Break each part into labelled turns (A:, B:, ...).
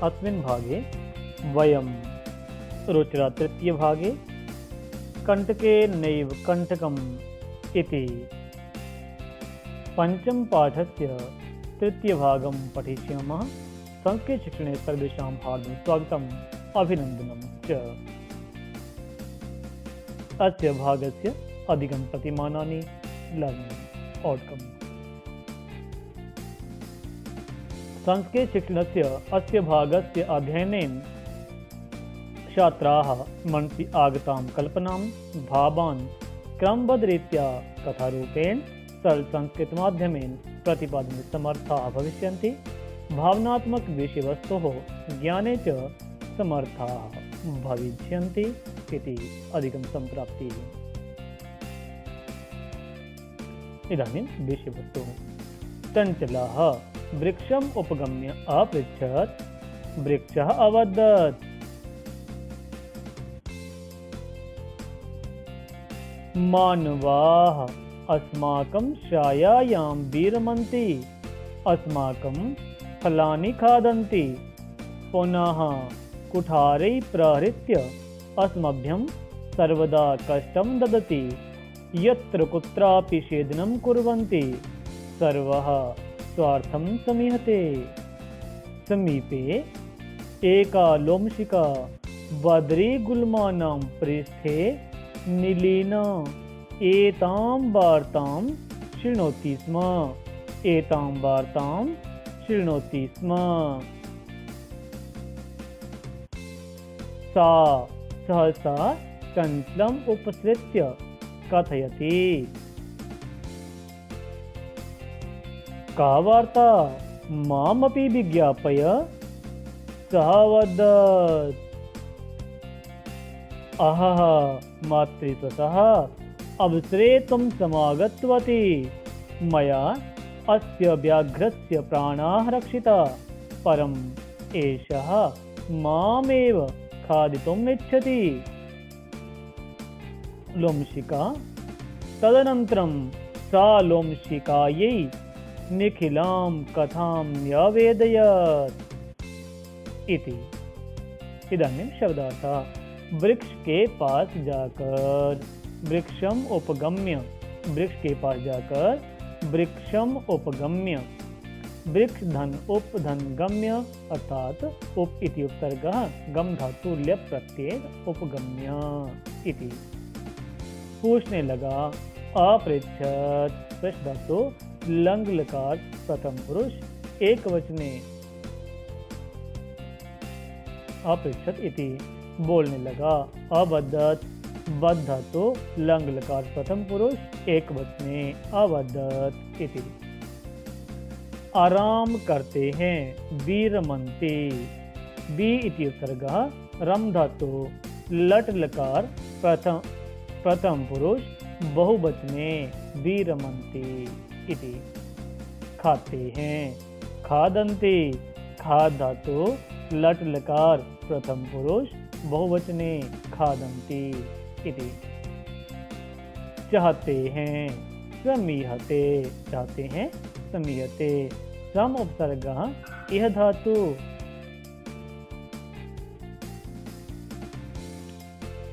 A: अस्मिन् भागे वयं रुचिरा तृतीयभागे कण्टके नैव कण्टकम् इति पञ्चमपाठस्य तृतीयभागं पठिष्यामः। संस्कृतशिक्षणे सर्वेषां हार्दं स्वागतम् अभिनन्दनं च। अस्य भागस्य अधिकं प्रतिमानानि लर्निङ्ग् औट्कम्। संस्कृतशिक्षणस्य अस्य भागस्य अध्ययनेन छात्राः मनसि आगतां कल्पनां भावान् क्रमबद्धरीत्या कथारूपेण सरलसंस्कृतमाध्यमेन प्रतिपादयितुं समर्थाः भविष्यन्ति। भावनात्मकविषयवस्तोः ज्ञाने च समर्थाः भविष्यन्ति इति अधिकं सम्प्राप्तिः। इदानीं विषयवस्तुः। चञ्चलः वृक्षम् उपगम्य अपृच्छत्, वृक्षः अवदत् मानवाः अस्माकं छायायां विरमन्ति, अस्माकं फलानि खादन्ति, पुनः कुठारैः प्रहृत्य अस्मभ्यं सर्वदा कष्टं ददति, यत्र कुत्रापि छेदनं कुर्वन्ति, सर्वः स्वार्थं समीहते। समीपे एका लोमशिका बद्रीगुल्मानां पृष्ठे नीलेन एतां वार्तां शृणोति स्म, एतां वार्तां शृणोति स्म। सा सहसा चञ्चलम् उपसृत्य कथयति, का वार्ता, मामपि विज्ञापय। सः वदत्, अहः मातृस्वतः अवसरे त्वं समागतवती, मया अस्य व्याघ्रस्य प्राणाः रक्षिता, परम् एषः मामेव खादितुम् इच्छति। लोमशिका तदनन्तरं सा लोमशिकायै निखिलां कथां न्यवेदयत् इति। इदानीं शब्दार्थः। वृक्ष के पास जाकर, वृक्षम उपगम्य, वृक्ष के पास जाकर, वृक्षम उपगम्य, वृक्ष धन उप धन गम्य अर्थात उप इति उपसर्गः, गम धातु ल्यप प्रत्यय उपगम्य इति। पूछने लगा, अपृच्छत् प्रश्न धातु लंग लकार प्रथम पुरुष एक वचने, अपृच्छत् इति बोलने लगा। अवदत् बद्ध धातु लंग लकार प्रथम पुरुष एक वचने, अवदत् इति। आराम करते हैं, विरमन्ति, बी इति उपसर्गः, रम धातु लट लकार प्रथम पुरुष बहुवचने, विरमन्ति इति। खाते हैं, खादन्ति, खाद धातु लट लकार प्रथम पुरुष बहुवचने, खादन्ति इति। चाहते हैं, समीहते, चाहते हैं समीहते, सम उपसर्गः इह धातु।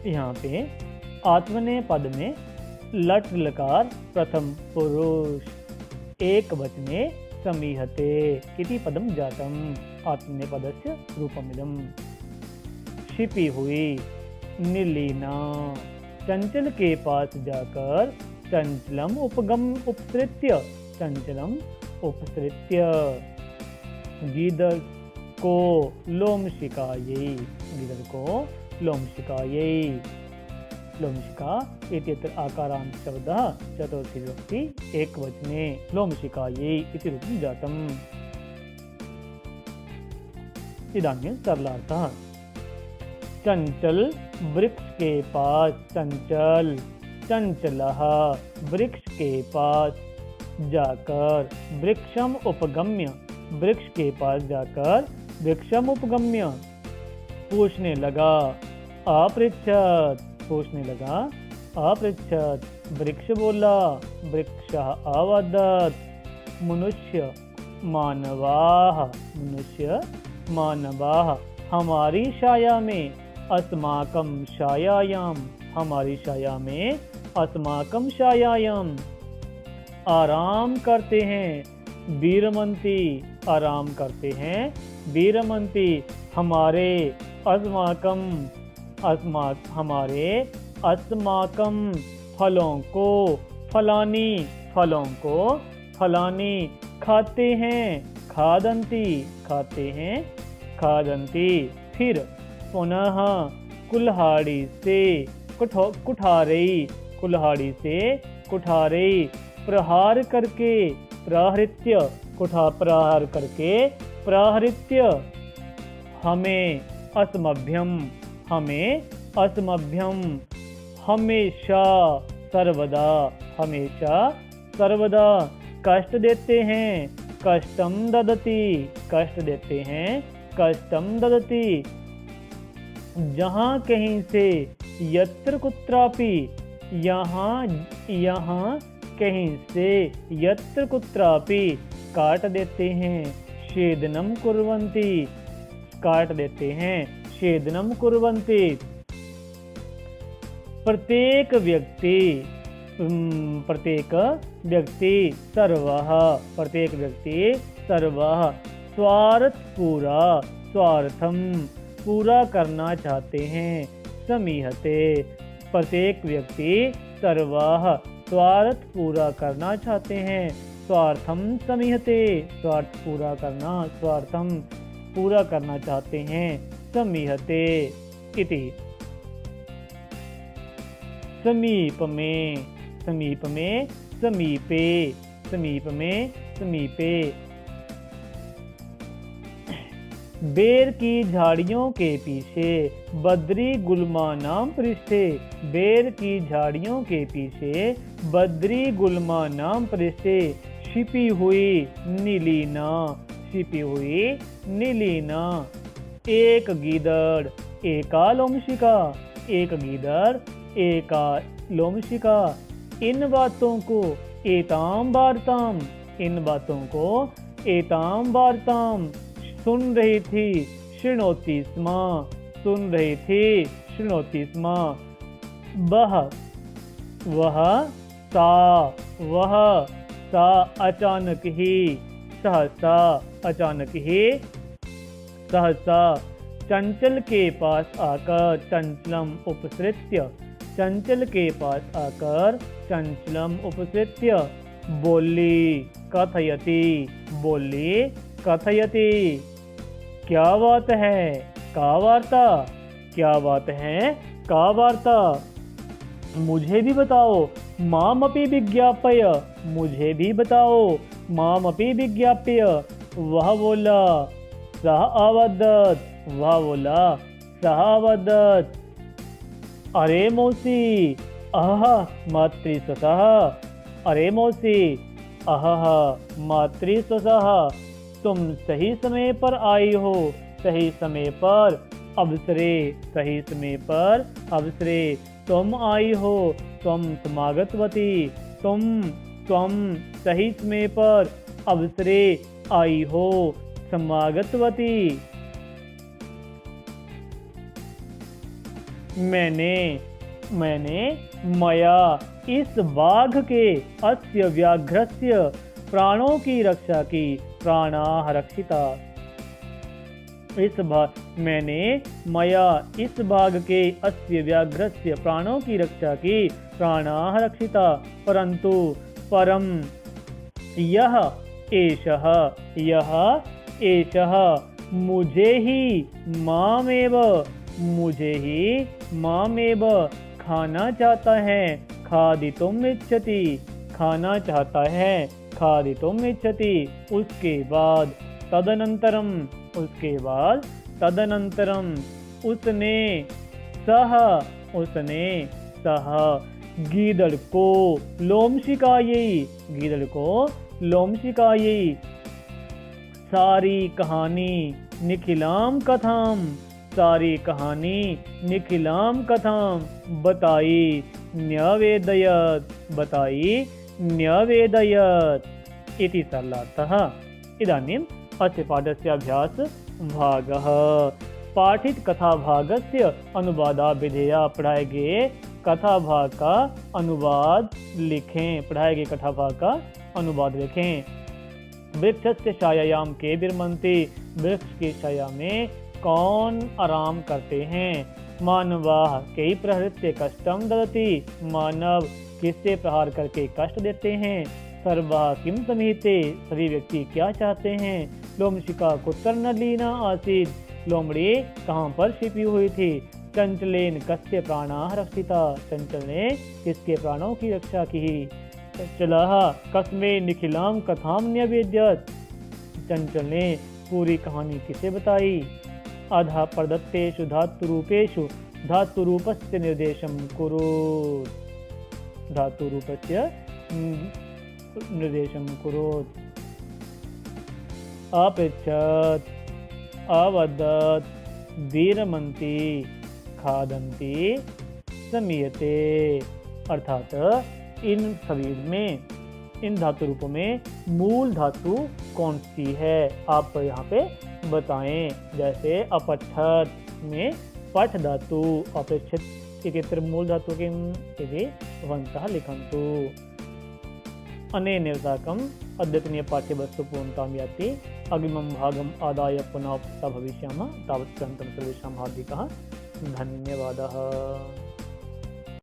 A: यहाँ पे आत्मनेय पद में लट लकार प्रथम पुरुष एक वचने समीहते इति पदं जातम्। आत्मनेय पदस्य रूपमिदम्। छिपी हुई, नीलिना, चंचल के पास जाकर, चंचलम उपसृत्य, चंचलम उपसृत्य। गीदड़ को लोमशिकायै, गीदड़ को लोमशिकायै, लोमशिका इत्यत्र आकारान्त शब्दः चतुर्थी विभक्ति एक वचने, लोमशिकायै इति रूपं जातम्। इदानीं सरलार्थः। चंचल वृक्ष के पास, चंचल, चंचलः वृक्ष के पास जाकर, वृक्षम उपगम्य, वृक्ष के पास जाकर, वृक्षम उपगम्य। पूछने लगा, अपृच्छत्, पूछने लगा, अपृच्छत्, वृक्ष बोला, वृक्षः अवदत्। मनुष्य, मानवाः, मनुष्य मानवाः हमारी छाया में, अस्माकं छायायां हमारी छाया में, अस्माकं छायायां आराम करते हैं, वीरमंती आराम करते हैं, वीरमंती हमारे, अस्माकं हमारे, अस्माकं फलों को, फलानी फलों को, फलानी खाते हैं, खादंती खाते हैं, खादंती। फिर पुनः कुल्हाड़ी से, कुठारी कुल्हाड़ी से, कुठारी प्रहार करके, प्रहृत्य प्रहार करके, प्रहृत्य हमें, अस्मभ्यम हमें, अस्मभ्यम हमेशा, सर्वदा हमेशा, सर्वदा कष्ट देते हैं, कष्टम ददति कष्ट देते हैं, कष्टम ददति। जहाँ कहीं से, यत्र कुत्रापि यहाँ कहीं से, यत्र कुत्रापि काट देते हैं, छेदनम कुर्वन्ति काट देते हैं, छेदनम कुर्वन्ति। प्रत्येक व्यक्ति सर्वः, प्रत्येक व्यक्ति सर्वः स्वार्थ पूरा, स्वार्थम पूरा करना चाहते हैं, समीहते प्रत्येक व्यक्ति सर्वः स्वार्थ पूरा करना चाहते हैं, स्वार्थम समीहते स्वार्थ पूरा करना, स्वार्थम पूरा करना चाहते हैं, समीहते इति। समीप में, समीप में, समीपे, समीप में, समीपे। बेर की झाड़ियों के पीछे, बद्री गुल्मा नाम पृष्ठे, बेर की झाड़ियों के पीछे, बद्री गुल्मा नाम पृष्ठे, छिपी हुई नीलीना, छिपी हुई नीलीना। एक गीदड़ एका लोमशिका, एक गीदड़ एका लोमशिका। इन बातों को एताम वार्ताम, इन बातों को एताम वार्ताम सुन रही थी, शृणोति स्म, सुन रही थी, शृणोति स्म। वह सा अचानक ही, सहसा अचानक ही, सहसा चंचल के पास आकर, चंचलम उपसृत्य, चंचल के पास आकर, चंचलम उपसृत्य बोली, कथयति, बोली कथयति। क्या बात है, का वार्ता, क्या बात है, का वार्ता। मुझे भी बताओ, मामपि विज्ञापय, मुझे भी बताओ, मामपि विज्ञाप्य। वह बोला, सह अवदत्, वह बोला, सह अवदत्। अरे मौसी, अह मातृस्वसः, अरे मौसी, अह मातृस्वसः। तुम सही समय पर आई हो, सही समय पर अवसरे, सही समय पर अवसरे तुम आई हो, तुम समागतवती, तुम सही समय पर अवसरे आई हो, समागतवती। मैंने मया इस बाघ के, अस्य व्याघ्रस्य प्राणों की रक्षा की, प्राणाः रक्षिता। मैंने मया इस बाघ के, अस्य व्याघ्रस्य प्राणों की रक्षा की, प्राणाः रक्षिता। परंतु परम यह एषः मुझे ही मामेव खाना चाहता है, खादितुम इच्छति, खाना चाहता है, खादितुम इच्छति। उसके बाद तदनंतरम, उसके बाद तदनंतरम उसने सह गीदड़ को लोमशिकायै, गीदड़ को लोमशिकायै सारी कहानी निखिलाम कथाम, सारी कहानी निखिलाम कथाम बताई, न्यवेदयत्, बताई न्यवेदयत् इति सरलार्थः। इदानीम् अस्य पाठस्य अभ्यास भागः। पाठित कथा भागस्य अनुवादा विधेया। पढ़ाए गए कथा भाग का अनुवाद लिखें। पढ़ाए गए कथा भाग का अनुवाद लिखें। वृक्षस्य छायायाम के विरमन्ति। वृक्ष की छाया में कौन आराम करते हैं? मानवाः कई प्रहृत्य कष्टम ददति। मानव किससे प्रहार करके कष्ट देते हैं? सर्वा किम समीते। सभी व्यक्ति क्या चाहते हैं? लोमशिका कुत्र न लीना आसीत्। लोमड़ी कहाँ पर छिपी हुई थी? चंचलेन कस्य प्राणाः रक्षिता। चंचल ने किसके प्राणों की रक्षा की? चंचलः कस्मै निखिलाम कथाम न्यवेद्यत। चंचल ने पूरी कहानी किसे बताई? अधा प्रदत्तेषु धातुरूपेषु धातुरूपस्य निर्देशं कुरु। धातुरूपस्य निर्देशं कुरुत्। अपृच्छत्, अवदत्, वीरमन्ति, खादन्ति, समीयते। अर्थात इन सभी में, इन धातु रूपों में मूल धातु कौन सी है आप यहाँ पे बताएं। जैसे अपठत में पठ धातु, अपेक्षित इतर मूल धातु के यदि वंतः लिखन्तु। अनेन साकम् अद्यतनीय पाठ्यवस्तु पूर्णतां याति। अग्रिमं भागम् आदाय पुनः भविष्यामः। तावत् पर्यन्तं सर्वेषां हार्दिकः धन्यवादः।